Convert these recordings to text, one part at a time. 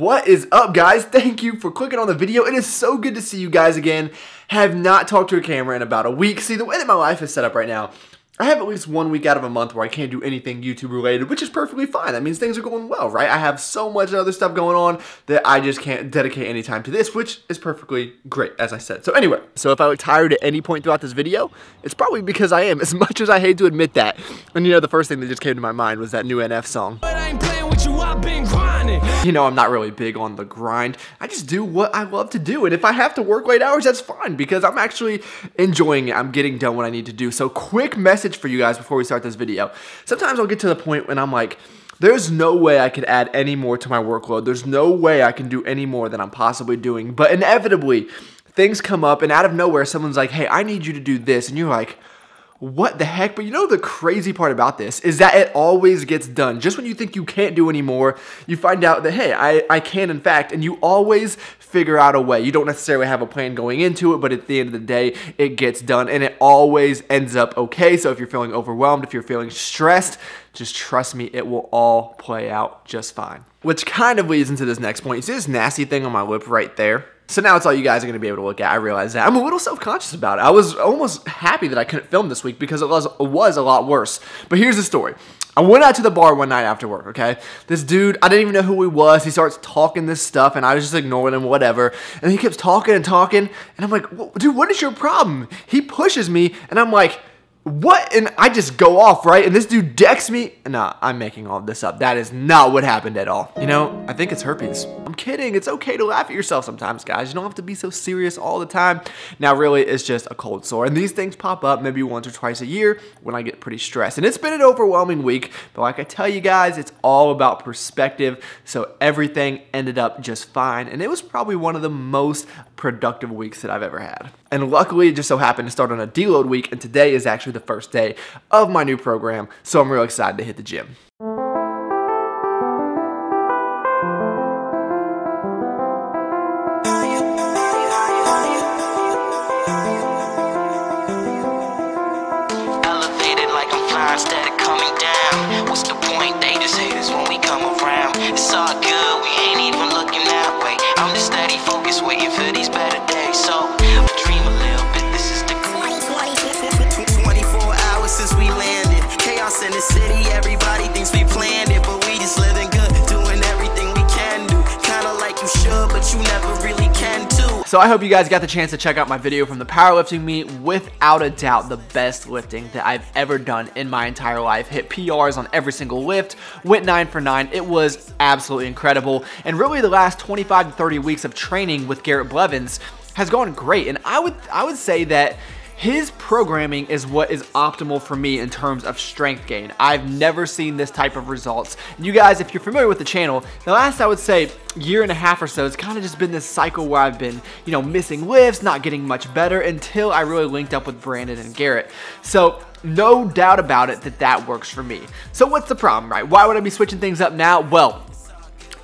What is up, guys? Thank you for clicking on the video. It is so good to see you guys again. Have not talked to a camera in about a week. See, the way that my life is set up right now, I have at least 1 week out of a month where I can't do anything YouTube related, which is perfectly fine. That means things are going well, right? I have so much other stuff going on that I just can't dedicate any time to this, which is perfectly great, as I said. So anyway, so if I look tired at any point throughout this video, it's probably because I am, as much as I hate to admit that. And you know, the first thing that just came to my mind was that new NF song. But I ain't playing with you, I've been grinding. You know, I'm not really big on the grind. I just do what I love to do. And if I have to work late hours, that's fine because I'm actually enjoying it. I'm getting done what I need to do. So quick message for you guys before we start this video. Sometimes I'll get to the point when I'm like, there's no way I could add any more to my workload. There's no way I can do any more than I'm possibly doing. But inevitably, things come up and out of nowhere, someone's like, hey, I need you to do this. And you're like, what the heck? But you know the crazy part about this is that it always gets done. Just when you think you can't do anymore, you find out that, hey, I can in fact, and you always figure out a way. You don't necessarily have a plan going into it, but at the end of the day, it gets done, and it always ends up okay. So if you're feeling overwhelmed, if you're feeling stressed, just trust me, it will all play out just fine. Which kind of leads into this next point. You see this nasty thing on my lip right there? So now it's all you guys are going to be able to look at. I realize that. I'm a little self-conscious about it. I was almost happy that I couldn't film this week because it was a lot worse. But here's the story. I went out to the bar one night after work, okay? This dude, I didn't even know who he was. He starts talking this stuff, and I was just ignoring him, whatever. And he keeps talking and talking, and I'm like, dude, what is your problem? He pushes me, and I'm like, what? And I just go off, right? And this dude decks me. Nah, I'm making all this up. That is not what happened at all. You know, I think it's herpes. I'm kidding. It's okay to laugh at yourself sometimes, guys. You don't have to be so serious all the time. Now, really, it's just a cold sore. And these things pop up maybe once or twice a year when I get pretty stressed. And it's been an overwhelming week. But like I tell you guys, it's all about perspective. So everything ended up just fine. And it was probably one of the most productive weeks that I've ever had. And luckily, it just so happened to start on a deload week. And today is actually the first day of my new program. So I'm really excited to hit the gym. Elevated like I'm flying instead of coming down. What's the point? They just hate us when we come around. It's all good, we ain't even looking that way. I'm just steady focused, waiting for these better days. So dream a little bit, this is the 24 hours since we landed. Chaos in the city, everybody thinks we planned it, but we just living good, doing everything we can do. Kinda like you should, but you never really can too. So I hope you guys got the chance to check out my video from the powerlifting meet. Without a doubt, the best lifting that I've ever done in my entire life. Hit PRs on every single lift, went 9 for 9. It was absolutely incredible. And really the last 25 to 30 weeks of training with Garrett Blevins has gone great. And I would say that his programming is what is optimal for me in terms of strength gain. I've never seen this type of results. And you guys, if you're familiar with the channel, the last, I would say, year and a half or so, it's kind of just been this cycle where I've been, you know, missing lifts, not getting much better until I really linked up with Brandon and Garrett. So no doubt about it that works for me. So what's the problem, right? Why would I be switching things up now? Well,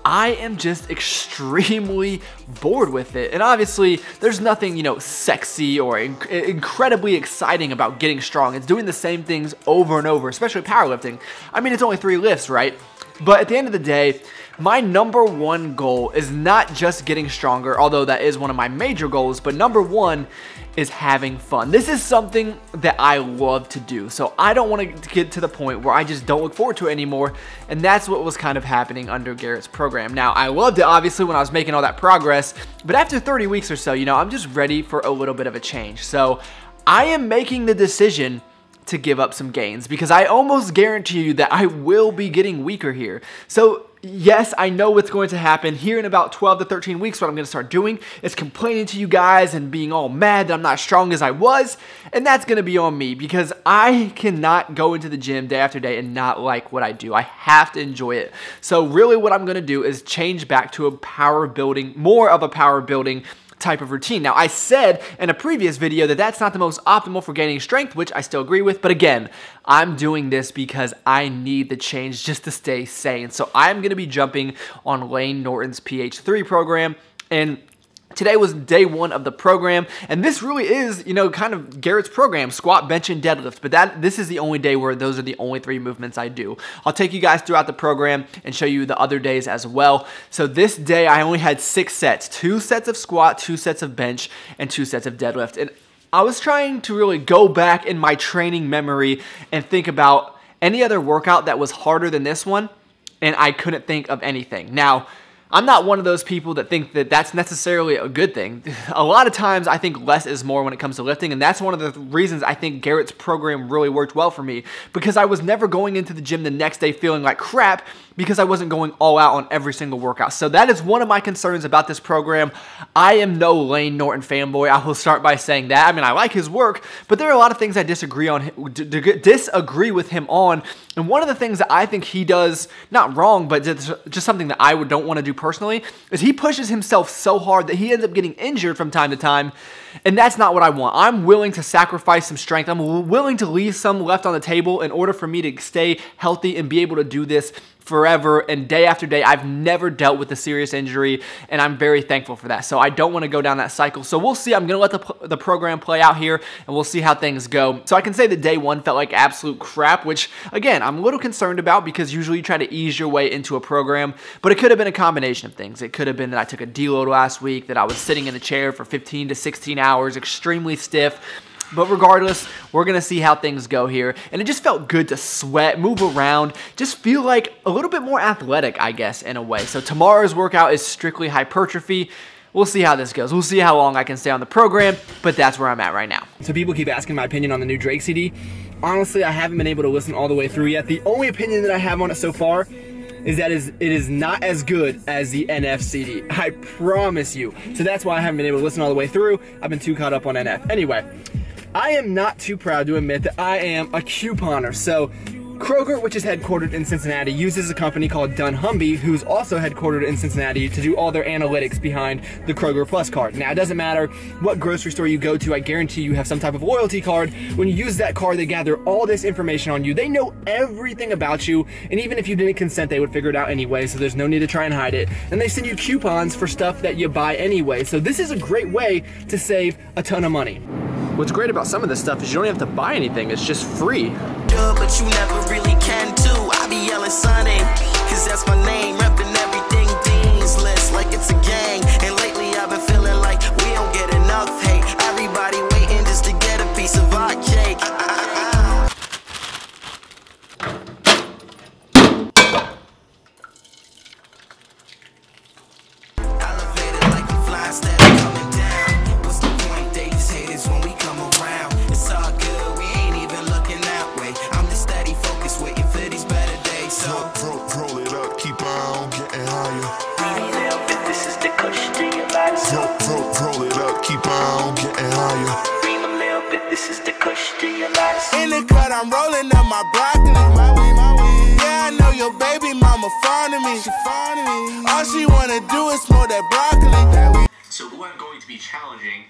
I am just extremely bored with it. And obviously, there's nothing, you know, sexy or incredibly exciting about getting strong. It's doing the same things over and over, especially powerlifting. I mean, it's only 3 lifts, right? But at the end of the day, my number one goal is not just getting stronger, although that is one of my major goals, but number one is having fun. This is something that I love to do, so I don't want to get to the point where I just don't look forward to it anymore, and that's what was kind of happening under Garrett's program. Now, I loved it, obviously, when I was making all that progress, but after 30 weeks or so, you know, I'm just ready for a little bit of a change. So I am making the decision to give up some gains because I almost guarantee you that I will be getting weaker here. So yes, I know what's going to happen here in about 12 to 13 weeks. What I'm going to start doing is complaining to you guys and being all mad that I'm not as strong as I was. And that's going to be on me because I cannot go into the gym day after day and not like what I do. I have to enjoy it. So really what I'm going to do is change back to more of a power building type of routine. Now, I said in a previous video that that's not the most optimal for gaining strength, which I still agree with, but again, I'm doing this because I need the change just to stay sane. So I'm going to be jumping on Layne Norton's PH3 program, and Today was day 1 of the program, and this really is, you know, kind of Garrett's program, squat, bench, and deadlift, but this is the only day where those are the only 3 movements I do. I'll take you guys throughout the program and show you the other days as well. So this day, I only had 6 sets, 2 sets of squat, 2 sets of bench, and 2 sets of deadlift, and I was trying to really go back in my training memory and think about any other workout that was harder than this one, and I couldn't think of anything. Now, I'm not one of those people that think that that's necessarily a good thing. A lot of times I think less is more when it comes to lifting, and that's one of the reasons I think Garrett's program really worked well for me, because I was never going into the gym the next day feeling like crap because I wasn't going all out on every single workout. So that is one of my concerns about this program. I am no Layne Norton fanboy. I will start by saying that. I mean, I like his work, but there are a lot of things I disagree with him on. And one of the things that I think he does, not wrong, but just something that I don't want to do personally, is he pushes himself so hard that he ends up getting injured from time to time. And that's not what I want. I'm willing to sacrifice some strength. I'm willing to leave some left on the table in order for me to stay healthy and be able to do this forever and day after day. I've never dealt with a serious injury, and I'm very thankful for that. So I don't want to go down that cycle. So we'll see. I'm going to let the program play out here, and we'll see how things go. So I can say that day 1 felt like absolute crap, which, again, I'm a little concerned about because usually you try to ease your way into a program, but it could have been a combination of things. It could have been that I took a deload last week, that I was sitting in the chair for 15 to 16 hours, extremely stiff. But regardless, we're going to see how things go here. And it just felt good to sweat, move around, just feel like a little bit more athletic, I guess, in a way. So tomorrow's workout is strictly hypertrophy. We'll see how this goes. We'll see how long I can stay on the program, but that's where I'm at right now. So people keep asking my opinion on the new Drake CD. Honestly, I haven't been able to listen all the way through yet. The only opinion that I have on it so far is that it is not as good as the NF CD. I promise you. So that's why I haven't been able to listen all the way through. I've been too caught up on NF. Anyway, I am not too proud to admit that I am a couponer. So Kroger, which is headquartered in Cincinnati, uses a company called dunnhumby, who's also headquartered in Cincinnati, to do all their analytics behind the Kroger Plus card. Now, it doesn't matter what grocery store you go to, I guarantee you have some type of loyalty card. When you use that card, they gather all this information on you. They know everything about you, and even if you didn't consent, they would figure it out anyway, so there's no need to try and hide it. And they send you coupons for stuff that you buy anyway, so this is a great way to save a ton of money. What's great about some of this stuff is you don't have to buy anything, it's just free. But you never really can too. I be yelling Sunny, cause that's my name. Reppin' everything Dean's list like it's a gang. And lately I've been feeling like we don't get enough hate. Everybody waiting just to get a piece of our cake. Elevated like a fly instead of coming down. What's the point? They just hate us when we come around. It's all good, we ain't even looking that way. I'm just steady focused, waiting for these better days. So roll it up, keep on getting higher. This is the cushion to your life. Roll it up, keep on getting higher. Dream a little bit, this is the cushion to your life. In the cut, I'm rolling up my broccoli. Yeah, I know your baby mama fond of me. She fond of me. All she wanna do is smoke that broccoli. So who I'm going to be challenging,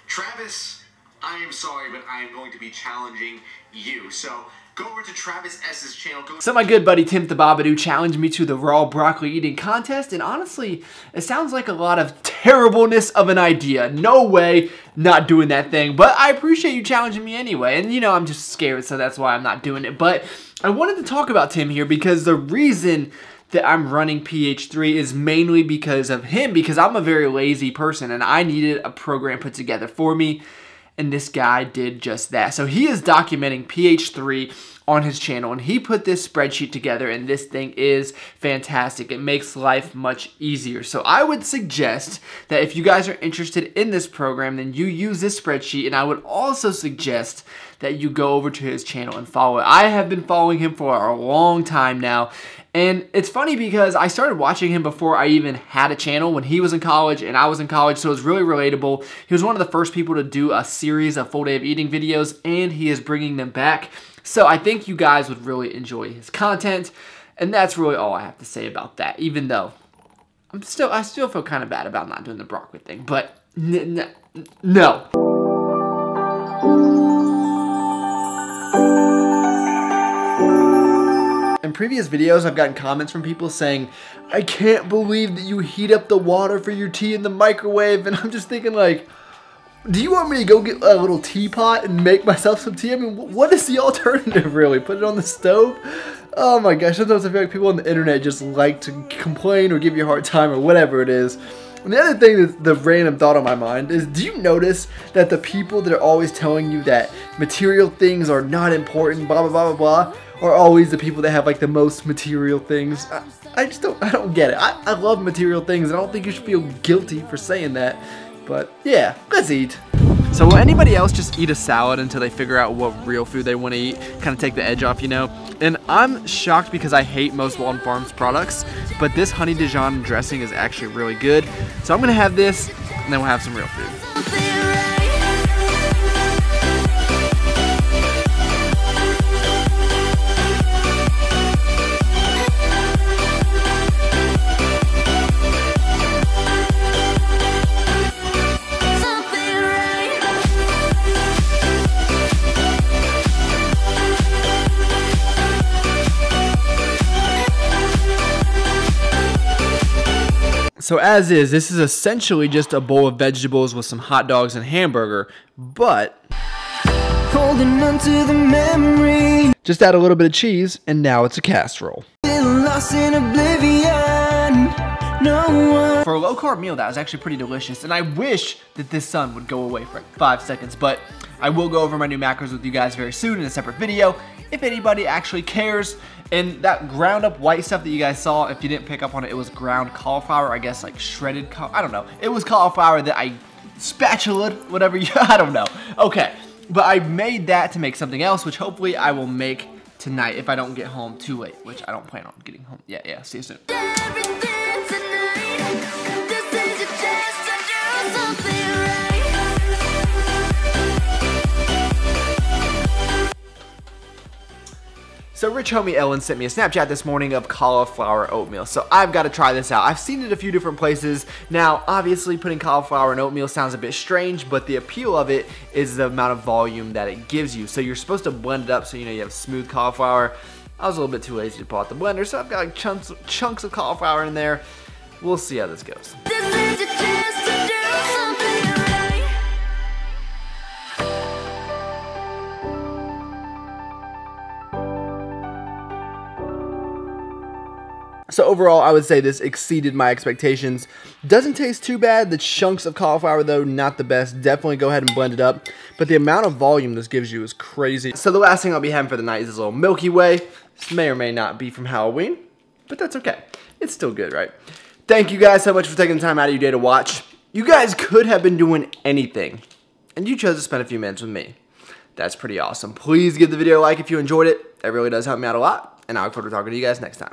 Travis, I am sorry, but I am going to be challenging you. So go over to Travis S's channel. So my good buddy Tim the Babadoo challenged me to the raw broccoli eating contest, and honestly, it sounds like a lot of terribleness of an idea. No way, not doing that thing, but I appreciate you challenging me anyway, and you know, I'm just scared, so that's why I'm not doing it. But I wanted to talk about Tim here because the reason that I'm running PH3 is mainly because of him, because I'm a very lazy person, and I needed a program put together for me. And this guy did just that. So he is documenting PH3 on his channel, and he put this spreadsheet together, and this thing is fantastic. It makes life much easier. So I would suggest that if you guys are interested in this program, then you use this spreadsheet, and I would also suggest that you go over to his channel and follow it. I have been following him for a long time now, and it's funny because I started watching him before I even had a channel, when he was in college and I was in college, so it's really relatable. He was one of the first people to do a series of full day of eating videos, and he is bringing them back. So I think you guys would really enjoy his content, and that's really all I have to say about that, even though I still feel kind of bad about not doing the broccoli thing, but no. And previous videos, I've gotten comments from people saying, I can't believe that you heat up the water for your tea in the microwave. And I'm just thinking like, do you want me to go get a little teapot and make myself some tea? I mean, what is the alternative really? Put it on the stove? Oh my gosh, sometimes I feel like people on the internet just like to complain or give you a hard time or whatever it is. And the other thing that's the random thought on my mind is, do you notice that the people that are always telling you that material things are not important, blah, blah, blah, blah, blah, are always the people that have like the most material things? I don't get it. I love material things, and I don't think you should feel guilty for saying that. But yeah, let's eat. So will anybody else just eat a salad until they figure out what real food they want to eat? Kind of take the edge off, you know? And I'm shocked because I hate most Walden Farms products, but this honey Dijon dressing is actually really good. So I'm going to have this, and then we'll have some real food. So as is, this is essentially just a bowl of vegetables with some hot dogs and hamburger, but holding on to the memory. Just add a little bit of cheese, and now it's a casserole. Lost in oblivion. No one. For a low-carb meal, that was actually pretty delicious, and I wish that this sun would go away for like 5 seconds, but I will go over my new macros with you guys very soon in a separate video, if anybody actually cares. And that ground up white stuff that you guys saw, if you didn't pick up on it, it was ground cauliflower, I guess like shredded, I don't know. It was cauliflower that I spatulaed, whatever you, I don't know. Okay, but I made that to make something else, which hopefully I will make tonight if I don't get home too late, which I don't plan on getting home. Yeah, see you soon. So rich homie Ellen sent me a Snapchat this morning of cauliflower oatmeal. So I've got to try this out. I've seen it a few different places. Now, obviously putting cauliflower in oatmeal sounds a bit strange, but the appeal of it is the amount of volume that it gives you. So you're supposed to blend it up so you know you have smooth cauliflower. I was a little bit too lazy to pull out the blender, so I've got like chunks of cauliflower in there. We'll see how this goes. So overall, I would say this exceeded my expectations. Doesn't taste too bad. The chunks of cauliflower, though, not the best. Definitely go ahead and blend it up. But the amount of volume this gives you is crazy. So the last thing I'll be having for the night is this little Milky Way. This may or may not be from Halloween, but that's okay. It's still good, right? Thank you guys so much for taking the time out of your day to watch. You guys could have been doing anything, and you chose to spend a few minutes with me. That's pretty awesome. Please give the video a like if you enjoyed it. That really does help me out a lot, and I look forward to talking to you guys next time.